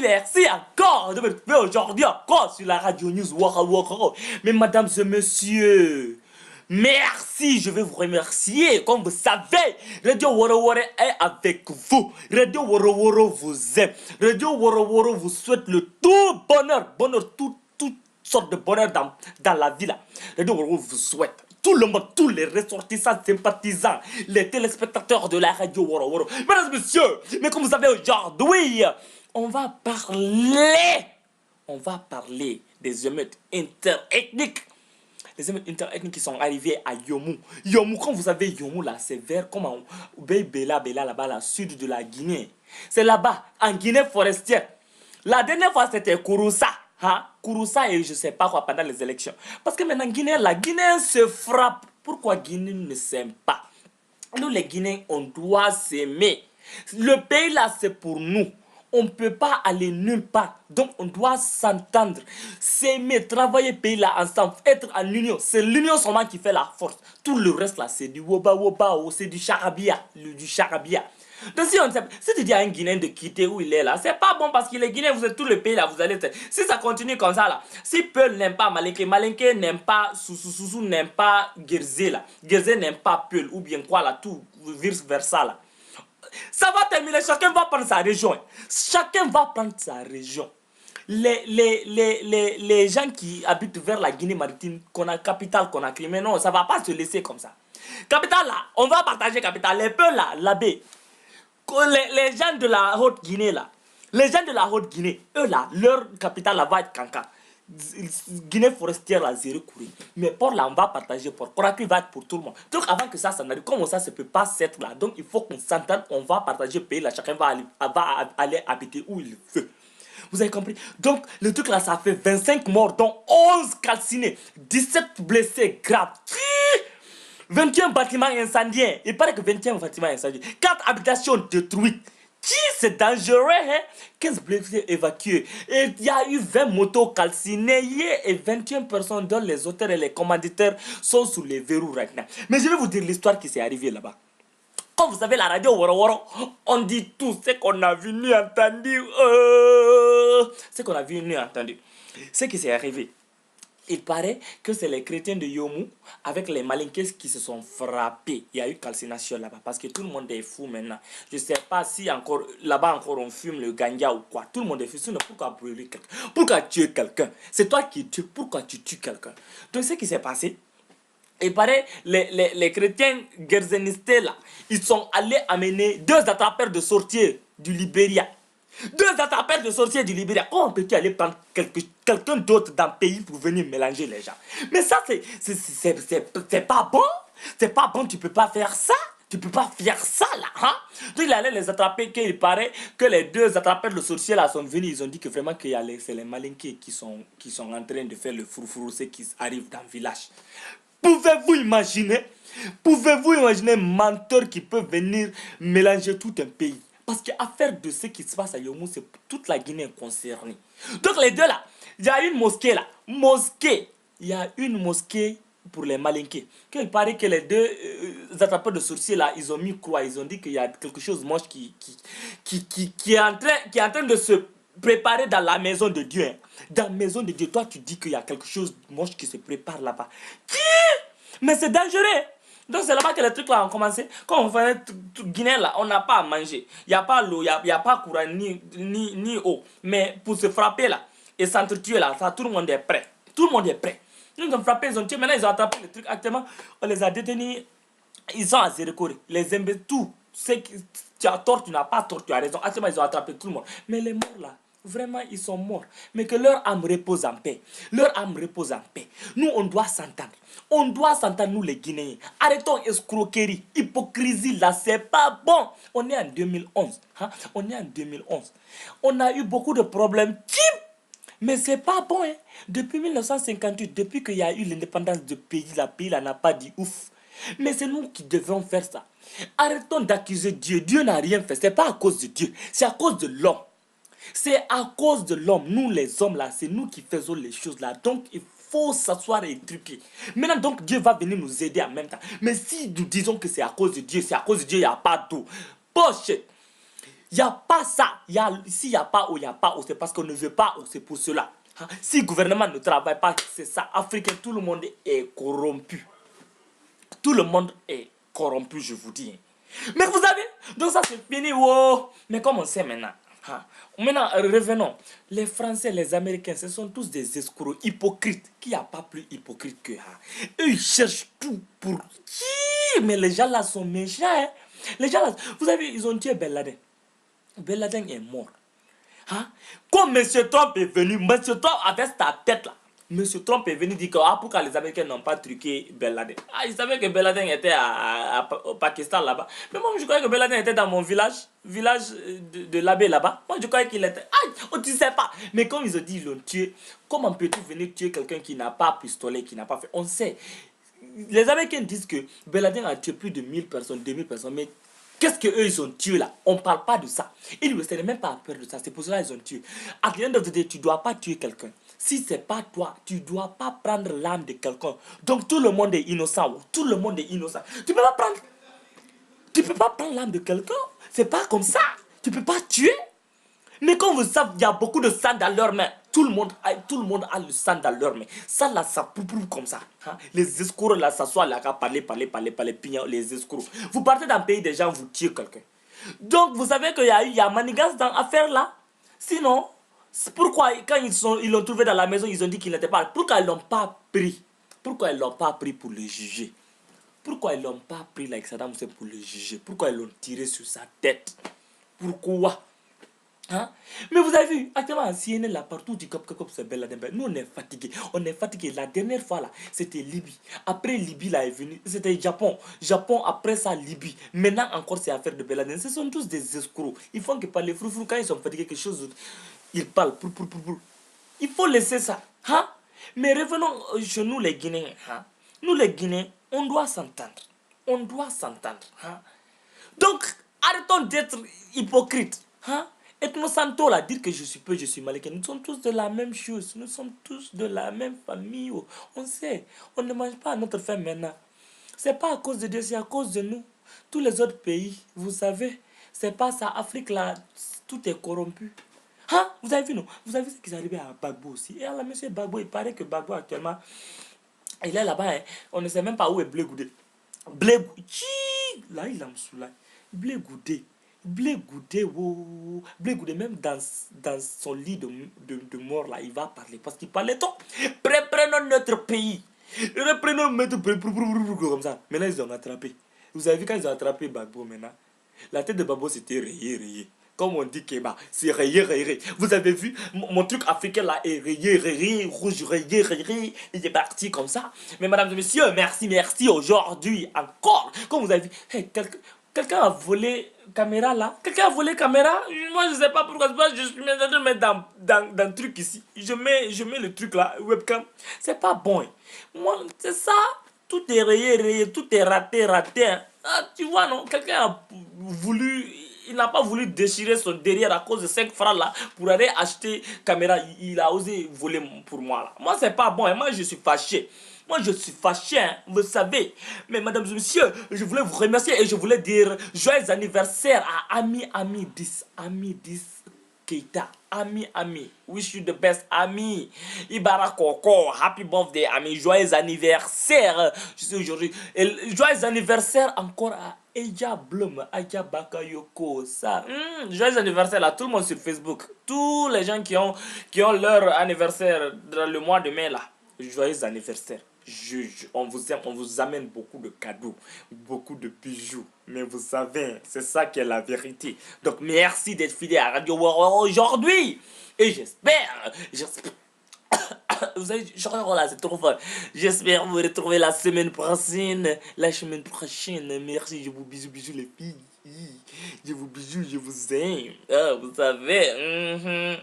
merci encore de me trouver aujourd'hui encore sur la radio news Waka Waka. Mais mesdames et messieurs, merci, je vais vous remercier. Comme vous savez, Radio Woro Woro est avec vous. Radio Woro Woro vous aime. Radio Woro Woro vous souhaite le tout bonheur, toutes sortes de bonheur dans la vie là. Radio Woro Woro vous souhaite. Tout le monde, tous les ressortissants, sympathisants, les téléspectateurs de la radio Woro Woro. Mesdames et messieurs, mais comme vous savez aujourd'hui, on va parler des émeutes interethniques. Les émeutes interethniques qui sont arrivées à Yomu. Yomu, comme vous savez, Yomu là, c'est vers comme en Bela là-bas, la sud de la Guinée. C'est là-bas, en Guinée forestière. La dernière fois, c'était Kouroussa. Hein? Kouroussa et je sais pas quoi pendant les élections. Parce que maintenant, la Guinée se frappe. Pourquoi Guinée ne s'aime pas? Nous, les Guinéens, on doit s'aimer. Le pays là, c'est pour nous. On ne peut pas aller nulle part. Donc, on doit s'entendre, s'aimer, travailler pays là ensemble, être en union. C'est l'union seulement qui fait la force. Tout le reste là, c'est du woba woba ou c'est du charabia. Du charabia. Donc, si tu dis à un Guinéen de quitter où il est là, c'est pas bon parce qu'il est Guinéen, vous êtes tout le pays là, vous allez. Si ça continue comme ça là, si Peul n'aime pas Malinké, Malinké n'aime pas Soussou, n'aime pas Guérzé là, Guérzé n'aime pas Peul ou bien quoi là, tout vice versa là. Ça va terminer, chacun va prendre sa région. Chacun va prendre sa région. Les gens qui habitent vers la Guinée maritime, qu'on a capitale, qu'on a créé, mais non, ça va pas se laisser comme ça. Capitale là, on va partager capitale. Les Peul là, l'abbé. Les gens de la Haute-Guinée là, les gens de la Haute-Guinée, eux là, leur capitale là va être Kanka. Guinée forestière là, zéro courir. Mais pour là, on va partager pour Conakry va être pour tout le monde. Donc avant que ça n'arrive, comme ça, ça ne peut pas s'être là. Donc il faut qu'on s'entende, on va partager le pays là, chacun va aller habiter où il veut. Vous avez compris? Donc le truc là, ça fait 25 morts, dont 11 calcinés, 17 blessés graves. 21 bâtiments incendiés. Il paraît que 21 bâtiments incendiés. 4 habitations détruites. C'est dangereux, hein? 15 blessés évacués. Et il y a eu 20 motos calcinées et 21 personnes dont les auteurs et les commanditaires sont sous les verrous maintenant. Mais je vais vous dire l'histoire qui s'est arrivée là-bas. Comme vous savez, la radio Woro Woro, on dit tout ce qu'on a vu ni entendu. Ce qu'on a vu ni entendu. Ce qui s'est arrivé. Il paraît que c'est les chrétiens de Yomu avec les Malinqués qui se sont frappés. Il y a eu calcination là-bas parce que tout le monde est fou maintenant. Je ne sais pas si encore là-bas encore on fume le ganja ou quoi. Tout le monde est fou. Sinon, pourquoi brûler quelqu'un? Pourquoi tuer quelqu'un? C'est toi qui tues. Pourquoi tu tues quelqu'un? Donc ce qui s'est passé, il paraît les chrétiens guerzenistes là, ils sont allés amener 2 attrapeurs de sorciers du Libéria. 2 attrapeurs de sorciers du Libéria. Comment peux-tu aller prendre quelqu'un d'autre dans le pays pour venir mélanger les gens? Mais ça, c'est pas bon. C'est pas bon, tu peux pas faire ça. Tu peux pas faire ça là. Hein? Donc il allait les attraper, qu'il paraît que les 2 attrapeurs de sorciers là sont venus. Ils ont dit que vraiment que c'est les Malinqués qui sont en train de faire le froufrou, ce qui arrive dans le village. Pouvez-vous imaginer un menteur qui peut venir mélanger tout un pays? Parce qu'à faire de ce qui se passe à Yomu, c'est toute la Guinée concernée. Donc les 2 là, il y a une mosquée là. Il y a une mosquée pour les Malinqués. Il paraît que les 2 attrapeurs de sorciers là, ils ont mis croix. Ils ont dit qu'il y a quelque chose de moche qui est en train de se préparer dans la maison de Dieu. Dans la maison de Dieu, toi tu dis qu'il y a quelque chose de moche qui se prépare là-bas. Mais c'est dangereux. Donc c'est là-bas que les trucs là ont commencé. Quand on fait Guinée là, on n'a pas à manger. Il n'y a pas l'eau, il n'y a pas courant ni eau. Mais pour se frapper là et s'entretuer là, ça, tout le monde est prêt. Tout le monde est prêt. Ils ont frappé, ils ont tué. Maintenant ils ont attrapé le truc. Actuellement, on les a détenus. Ils sont à zéro corps. Les imbéciles, tout. Tu as tort, tu n'as pas tort, tu as raison. Actuellement ils ont attrapé tout le monde. Mais les morts là, vraiment, ils sont morts. Mais que leur âme repose en paix. Leur âme repose en paix. Nous, on doit s'entendre. On doit s'entendre, nous, les Guinéens. Arrêtons escroquerie, hypocrisie, là, c'est pas bon. On est en 2011. Hein? On est en 2011. On a eu beaucoup de problèmes. Mais c'est pas bon. Hein? Depuis 1958, depuis qu'il y a eu l'indépendance du pays, le pays là n'a pas dit ouf. Mais c'est nous qui devons faire ça. Arrêtons d'accuser Dieu. Dieu n'a rien fait. C'est pas à cause de Dieu. C'est à cause de l'homme. C'est à cause de l'homme. Nous, les hommes, là, c'est nous qui faisons les choses, là. Donc, il faut s'asseoir et truquer. Maintenant, donc, Dieu va venir nous aider en même temps. Mais si nous disons que c'est à cause de Dieu, il n'y a pas d'eau. Poche. Il n'y a pas ça. S'il n'y a pas ou il n'y a pas, c'est parce qu'on ne veut pas ou c'est pour cela. Hein? Si le gouvernement ne travaille pas, c'est ça. Africain, tout le monde est corrompu. Tout le monde est corrompu, je vous dis. Mais vous savez, donc ça c'est fini. Wow. Mais comme on sait maintenant, hein, maintenant revenons. Les Français, les Américains, ce sont tous des escrocs hypocrites. Qui n'a pas plus hypocrite que hein? Eux, ils cherchent tout pour qui? Mais les gens là sont méchants. Hein? Les gens là, vous savez, ils ont tué Ben Laden. Ben Laden est mort. Hein? Quand M. Trump est venu, M. Trump avec sa tête là, M. Trump est venu dire que pourquoi les Américains n'ont pas truqué Ben Laden. Ah, ils savaient que Ben Laden était au Pakistan là-bas. Mais moi, je croyais que Ben Laden était dans mon village de l'abbé là-bas. Moi, je croyais qu'il était. Ah, oh, tu sais pas. Mais comme ils ont dit, ils l'ont tué. Comment peux-tu venir tuer quelqu'un qui n'a pas pistolet, qui n'a pas fait. On sait. Les Américains disent que Ben Laden a tué plus de 1000 personnes, 2000 personnes. Mais qu'est-ce qu'eux, ils ont tué là? On ne parle pas de ça. Ils ne seraient même pas peur de ça. C'est pour cela qu'ils ont tué. À the end of the day, tu ne dois pas tuer quelqu'un. Si ce n'est pas toi, tu ne dois pas prendre l'âme de quelqu'un. Donc tout le monde est innocent. Tout le monde est innocent. Tu ne peux pas prendre l'âme de quelqu'un. C'est pas comme ça. Tu ne peux pas tuer. Mais comme vous savez, il y a beaucoup de sang dans leurs mains. Tout le monde a le sang dans leurs mains. Ça là, ça prouve comme ça. Hein? Les escrocs là, s'assoient là, parler, pignons, les escrocs. Vous partez d'un pays des gens, vous tuez quelqu'un. Donc vous savez qu'il y a manigance dans l'affaire là. Sinon, pourquoi quand ils l'ont trouvé dans la maison, ils ont dit qu'il n'était pas. Pourquoi ils ne l'ont pas pris? Pourquoi ils ne l'ont pas pris pour le juger? Pourquoi ils ne l'ont pas pris like Saddam Hussein pour le juger? Pourquoi ils l'ont tiré sur sa tête? Pourquoi? Hein? Mais vous avez vu, actuellement en CNN, là, partout du Cap, c'est Ben Laden. Nous, on est fatigués. On est fatigués. La dernière fois, là, c'était Libye. Après Libye, là, est venu. C'était Japon. Japon, après ça, Libye. Maintenant, encore, c'est affaire de Ben Laden. Ce sont tous des escrocs. Ils font que parler frou quand ils sont fatigués, quelque chose d'autre. Ils parlent. Il faut laisser ça. Hein? Mais revenons chez nous, les Guinéens. Hein? Nous, les Guinéens, on doit s'entendre. On doit s'entendre. Hein? Donc, arrêtons d'être hypocrites. Hein? Et nous sentons là, dire que je suis peu, je suis malien. Nous sommes tous de la même chose. Nous sommes tous de la même famille. On sait. On ne mange pas à notre faim maintenant. Ce n'est pas à cause de Dieu, c'est à cause de nous. Tous les autres pays, vous savez, c'est pas ça. Afrique là, tout est corrompu. Hein? Vous avez vu, non? Vous avez vu ce qui est arrivé à Bagbo aussi. Et à la monsieur Bagbo, il paraît que Bagbo actuellement, il est là-bas. Hein? On ne sait même pas où est Blé Goudé. Blé Goudé. Là, il a me Blé Goudé. Blé Goudé, même dans son lit de mort, là, il va parler. Parce qu'il parlait tant. Reprenons notre pays. Reprenons notre pays. Comme ça. Maintenant, ils ont attrapé. Vous avez vu quand ils ont attrapé Bagbo maintenant? La tête de Bagbo, c'était rayé. Comme on dit Kéba, c'est rayé. Vous avez vu, mon truc africain là est rayé, rouge, rayé. Il est parti comme ça. Mais mesdames et messieurs, merci aujourd'hui encore. Comme vous avez vu, hey, quelqu'un a volé caméra là. Quelqu'un a volé caméra. Moi, je sais pas pourquoi. Je suis en train de mettre dans le truc ici. Je mets le truc là, webcam. C'est pas bon. Hein. Moi, c'est ça. Tout est rayé. Tout est raté. Hein. Ah, tu vois, non? Quelqu'un a voulu... Il n'a pas voulu déchirer son derrière à cause de 5 francs là pour aller acheter caméra. Il a osé voler pour moi là. Moi, c'est pas bon. Et moi, je suis fâché. Moi, je suis fâché, hein, vous savez. Mais mesdames et messieurs, je voulais vous remercier et je voulais dire joyeux anniversaire à Ami 10 Keita. Ami, wish you the best, Ami. Ibara Koko, happy birthday, Ami. Joyeux anniversaire. Je sais aujourd'hui. Et joyeux anniversaire encore à Eja Blum, Aja Bakayoko. Ça, joyeux anniversaire à tout le monde sur Facebook. Tous les gens qui ont leur anniversaire dans le mois de mai là. Joyeux anniversaire. On vous aime, on vous amène beaucoup de cadeaux, beaucoup de bijoux. Mais vous savez, c'est ça qui est la vérité. Donc merci d'être fidèle à Radio World aujourd'hui. Et j'espère, vous savez, là, c'est trop fort. J'espère vous retrouver la semaine prochaine. Merci, je vous bisous les filles. Je vous bisous, je vous aime. Ah, vous savez.